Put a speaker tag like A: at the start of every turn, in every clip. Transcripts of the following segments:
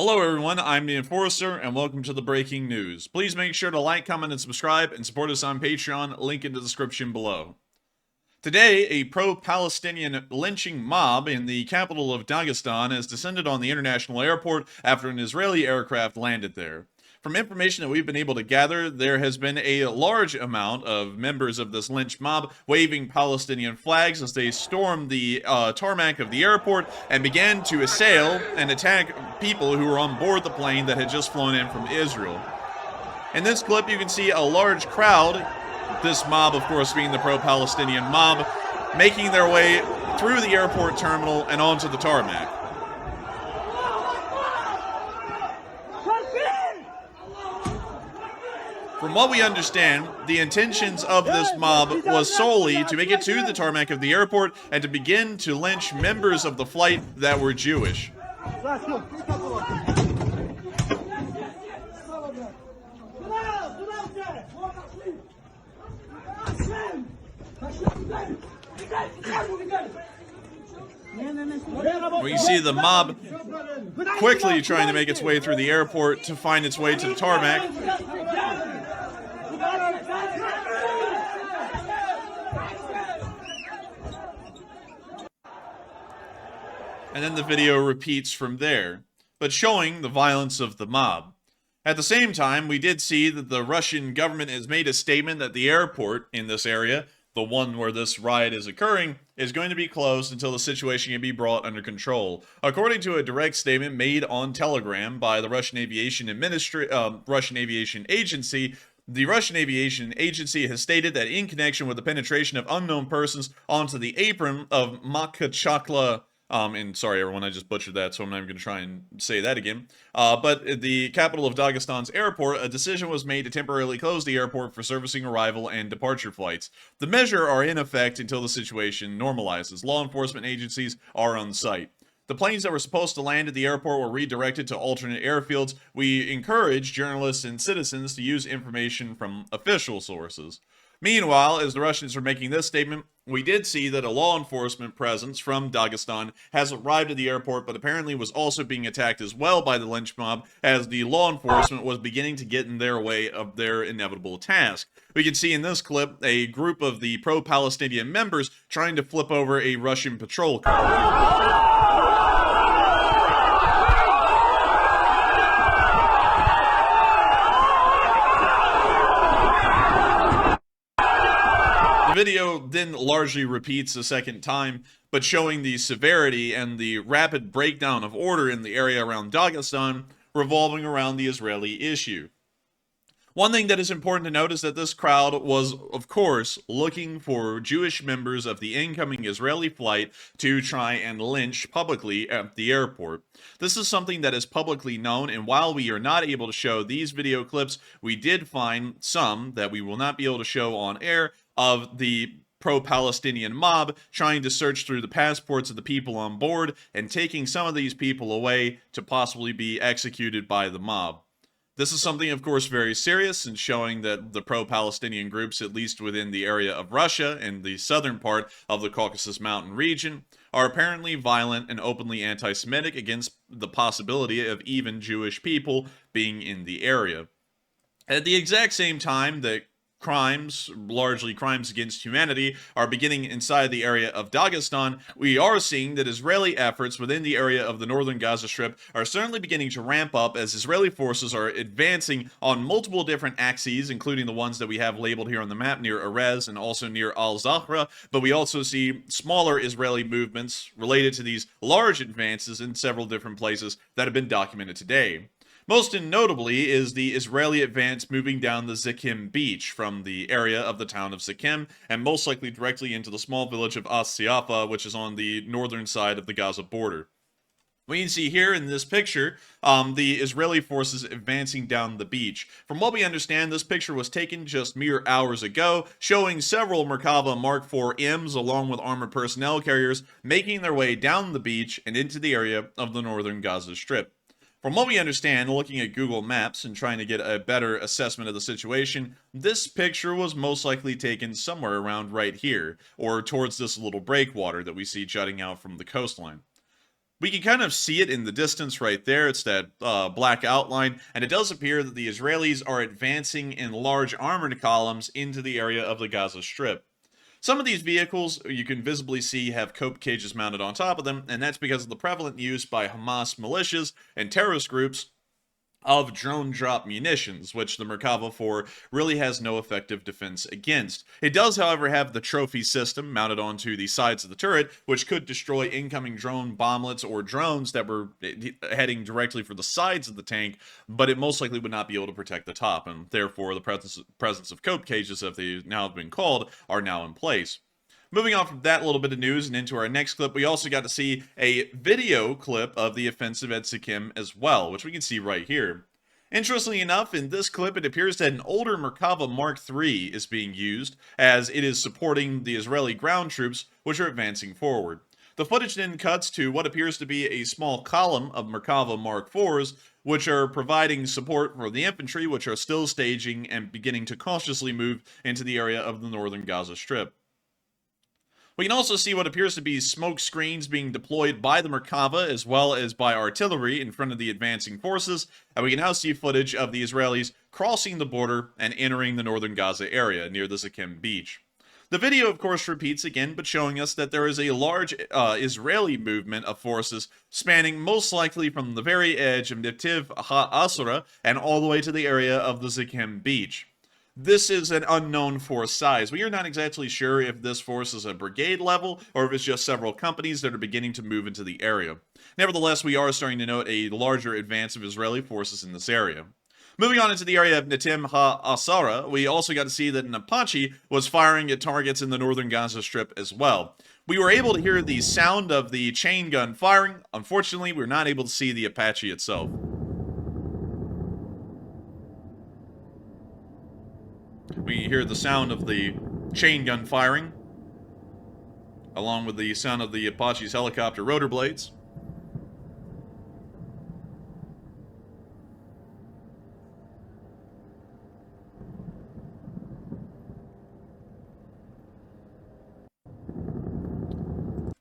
A: Hello everyone, I'm the Enforcer, and welcome to the breaking news. Please make sure to like, comment, and subscribe, and support us on Patreon, link in the description below. Today, a pro-Palestinian lynching mob in the capital of Dagestan has descended on the international airport after an Israeli aircraft landed there. From information that we've been able to gather, there has been a large amount of members of this lynch mob waving Palestinian flags as they stormed the tarmac of the airport and began to assail and attack people who were on board the plane that had just flown in from Israel. In this clip, you can see a large crowd, this mob, of course, being the pro-Palestinian mob, making their way through the airport terminal and onto the tarmac. From what we understand, the intentions of this mob was solely to make it to the tarmac of the airport and to begin to lynch members of the flight that were Jewish. We see the mob quickly trying to make its way through the airport to find its way to the tarmac. And then the video repeats from there, but showing the violence of the mob. At the same time, we did see that the Russian government has made a statement that the airport in this area, the one where this riot is occurring, is going to be closed until the situation can be brought under control. According to a direct statement made on Telegram by the Russian Aviation Agency, the Russian Aviation Agency has stated that in connection with the penetration of unknown persons onto the apron of Makachakla, and sorry everyone, I just butchered that, so I'm not even going to try and say that again. But the capital of Dagestan's airport, a decision was made to temporarily close the airport for servicing arrival and departure flights. The measure are in effect until the situation normalizes. Law enforcement agencies are on site. The planes that were supposed to land at the airport were redirected to alternate airfields. We encourage journalists and citizens to use information from official sources. Meanwhile, as the Russians were making this statement, we did see that a law enforcement presence from Dagestan has arrived at the airport, but apparently was also being attacked as well by the lynch mob as the law enforcement was beginning to get in their way of their inevitable task. We can see in this clip a group of the pro-Palestinian members trying to flip over a Russian patrol car. The video then largely repeats a second time, but showing the severity and the rapid breakdown of order in the area around Dagestan, revolving around the Israeli issue. One thing that is important to note is that this crowd was, of course, looking for Jewish members of the incoming Israeli flight to try and lynch publicly at the airport. This is something that is publicly known, and while we are not able to show these video clips, we did find some that we will not be able to show on air of the pro-Palestinian mob trying to search through the passports of the people on board and taking some of these people away to possibly be executed by the mob. This is something, of course, very serious and showing that the pro-Palestinian groups, at least within the area of Russia and the southern part of the Caucasus Mountain region, are apparently violent and openly anti-Semitic against the possibility of even Jewish people being in the area. At the exact same time that crimes, largely crimes against humanity, are beginning inside the area of Dagestan, we are seeing that Israeli efforts within the area of the Northern Gaza Strip are certainly beginning to ramp up as Israeli forces are advancing on multiple different axes, including the ones that we have labeled here on the map near Erez and also near Al-Zahra, but we also see smaller Israeli movements related to these large advances in several different places that have been documented today. Most notably is the Israeli advance moving down the Zikim beach from the area of the town of Zikim and most likely directly into the small village of As-Siafa, which is on the northern side of the Gaza border. We can see here in this picture the Israeli forces advancing down the beach. From what we understand, this picture was taken just mere hours ago, showing several Merkava Mark IV Ms along with armored personnel carriers making their way down the beach and into the area of the Northern Gaza Strip. From what we understand, looking at Google Maps and trying to get a better assessment of the situation, this picture was most likely taken somewhere around right here, or towards this little breakwater that we see jutting out from the coastline. We can kind of see it in the distance right there. It's that black outline, and it does appear that the Israelis are advancing in large armored columns into the area of the Gaza Strip. Some of these vehicles you can visibly see have cope cages mounted on top of them, and that's because of the prevalent use by Hamas militias and terrorist groups of drone drop munitions, which the Merkava 4 really has no effective defense against. It does, however, have the trophy system mounted onto the sides of the turret, which could destroy incoming drone bomblets or drones that were heading directly for the sides of the tank, but it most likely would not be able to protect the top, and therefore the presence of cope cages, as they now have been called, are now in place. Moving on from that little bit of news and into our next clip, we also got to see a video clip of the offensive at Sikkim as well, which we can see right here. Interestingly enough, in this clip, it appears that an older Merkava Mark III is being used, as it is supporting the Israeli ground troops, which are advancing forward. The footage then cuts to what appears to be a small column of Merkava Mark IVs, which are providing support for the infantry, which are still staging and beginning to cautiously move into the area of the northern Gaza Strip. We can also see what appears to be smoke screens being deployed by the Merkava as well as by artillery in front of the advancing forces, and we can now see footage of the Israelis crossing the border and entering the northern Gaza area near the Sikkim beach. The video, of course, repeats again, but showing us that there is a large Israeli movement of forces spanning most likely from the very edge of Netiv HaAsura and all the way to the area of the Sikkim beach. This is an unknown force size. We are not exactly sure if this force is a brigade level or if it's just several companies that are beginning to move into the area. Nevertheless, we are starting to note a larger advance of Israeli forces in this area. Moving on into the area of Netim HaAsara, we also got to see that an Apache was firing at targets in the northern Gaza Strip as well. We were able to hear the sound of the chain gun firing. Unfortunately, we were not able to see the Apache itself. We hear the sound of the chain gun firing, along with the sound of the Apache's helicopter rotor blades.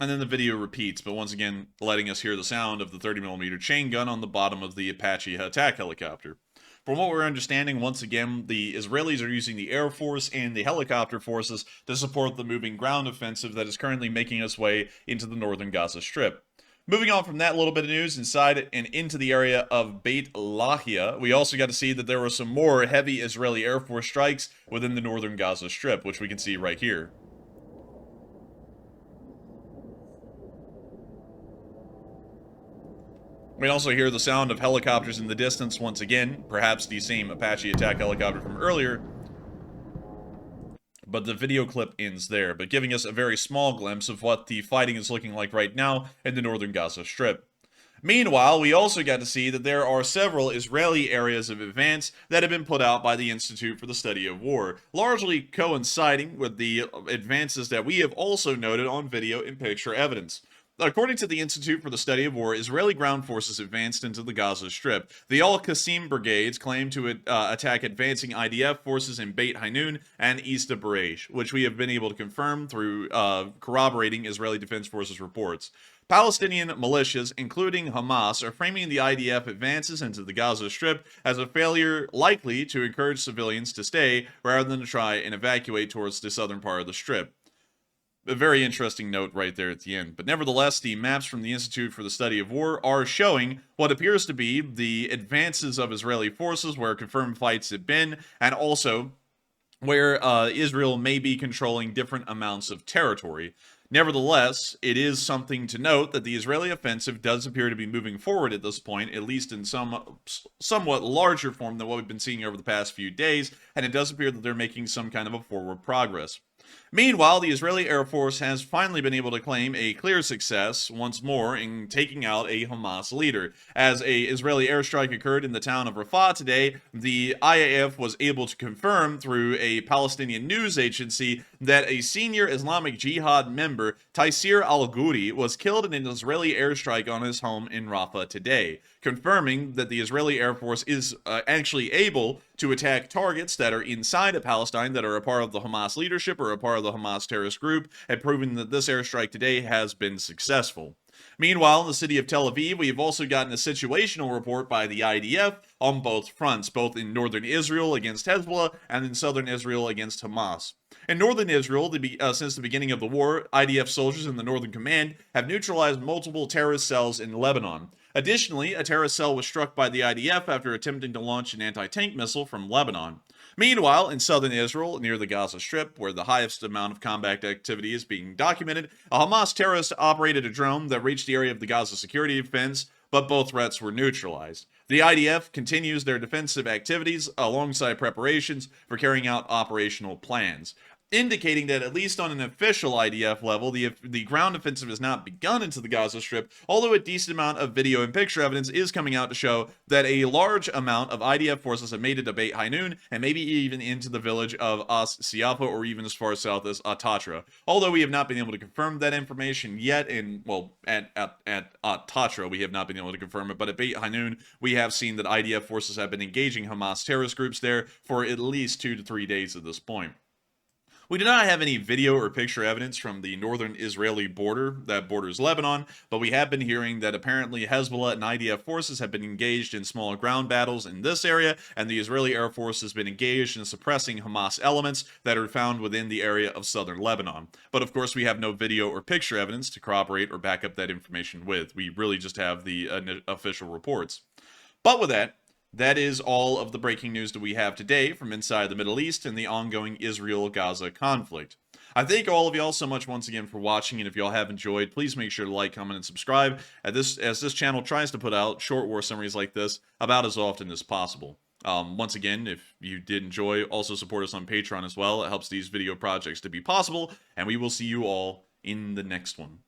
A: And then the video repeats, but once again letting us hear the sound of the 30mm chain gun on the bottom of the Apache attack helicopter. From what we're understanding, once again, the Israelis are using the Air Force and the helicopter forces to support the moving ground offensive that is currently making its way into the northern Gaza Strip. Moving on from that little bit of news inside and into the area of Beit Lahia, we also got to see that there were some more heavy Israeli Air Force strikes within the northern Gaza Strip, which we can see right here. We also hear the sound of helicopters in the distance once again, perhaps the same Apache attack helicopter from earlier. But the video clip ends there, but giving us a very small glimpse of what the fighting is looking like right now in the northern Gaza Strip. Meanwhile, we also got to see that there are several Israeli areas of advance that have been put out by the Institute for the Study of War, largely coinciding with the advances that we have also noted on video and picture evidence. According to the Institute for the Study of War, Israeli ground forces advanced into the Gaza Strip. The Al-Qasim brigades claim to attack advancing IDF forces in Beit Hanoun and east of Baresh, which we have been able to confirm through corroborating Israeli Defense Forces reports. Palestinian militias, including Hamas, are framing the IDF advances into the Gaza Strip as a failure likely to encourage civilians to stay rather than to try and evacuate towards the southern part of the Strip. A very interesting note right there at the end. But nevertheless, the maps from the Institute for the Study of War are showing what appears to be the advances of Israeli forces where confirmed fights have been, and also where Israel may be controlling different amounts of territory. Nevertheless, it is something to note that the Israeli offensive does appear to be moving forward at this point, at least in some somewhat larger form than what we've been seeing over the past few days, and it does appear that they're making some kind of a forward progress. Meanwhile, the Israeli Air Force has finally been able to claim a clear success once more in taking out a Hamas leader. As a Israeli airstrike occurred in the town of Rafah today, the IAF was able to confirm through a Palestinian news agency that a senior Islamic Jihad member, Taysir al-Ghuri, was killed in an Israeli airstrike on his home in Rafah today, confirming that the Israeli Air Force is actually able to attack targets that are inside of Palestine that are a part of the Hamas leadership or a part of the Hamas terrorist group, and proving that this airstrike today has been successful. Meanwhile, in the city of Tel Aviv, we have also gotten a situational report by the IDF on both fronts, both in northern Israel against Hezbollah and in southern Israel against Hamas. In northern Israel, since the beginning of the war, IDF soldiers in the Northern Command have neutralized multiple terrorist cells in Lebanon. Additionally, a terrorist cell was struck by the IDF after attempting to launch an anti-tank missile from Lebanon. Meanwhile, in southern Israel, near the Gaza Strip, where the highest amount of combat activity is being documented, a Hamas terrorist operated a drone that reached the area of the Gaza security fence, but both threats were neutralized. The IDF continues their defensive activities alongside preparations for carrying out operational plans, indicating that at least on an official IDF level, the ground offensive has not begun into the Gaza Strip, although a decent amount of video and picture evidence is coming out to show that a large amount of IDF forces have made it to Beit Hanoun, and maybe even into the village of As Siafa, or even as far south as Atatra. Although we have not been able to confirm that information yet, at Atatra we have not been able to confirm it, but at Beit Hanoun we have seen that IDF forces have been engaging Hamas terrorist groups there for at least 2 to 3 days at this point. We do not have any video or picture evidence from the northern Israeli border that borders Lebanon, but we have been hearing that apparently Hezbollah and IDF forces have been engaged in smaller ground battles in this area, and the Israeli Air Force has been engaged in suppressing Hamas elements that are found within the area of southern Lebanon. But of course, we have no video or picture evidence to corroborate or back up that information with. We really just have the official reports. But with that, that is all of the breaking news that we have today from inside the Middle East and the ongoing Israel-Gaza conflict. I thank all of y'all so much once again for watching, and if y'all have enjoyed, please make sure to like, comment, and subscribe, as this channel tries to put out short war summaries like this about as often as possible. Once again, if you did enjoy, also support us on Patreon as well. It helps these video projects to be possible, and we will see you all in the next one.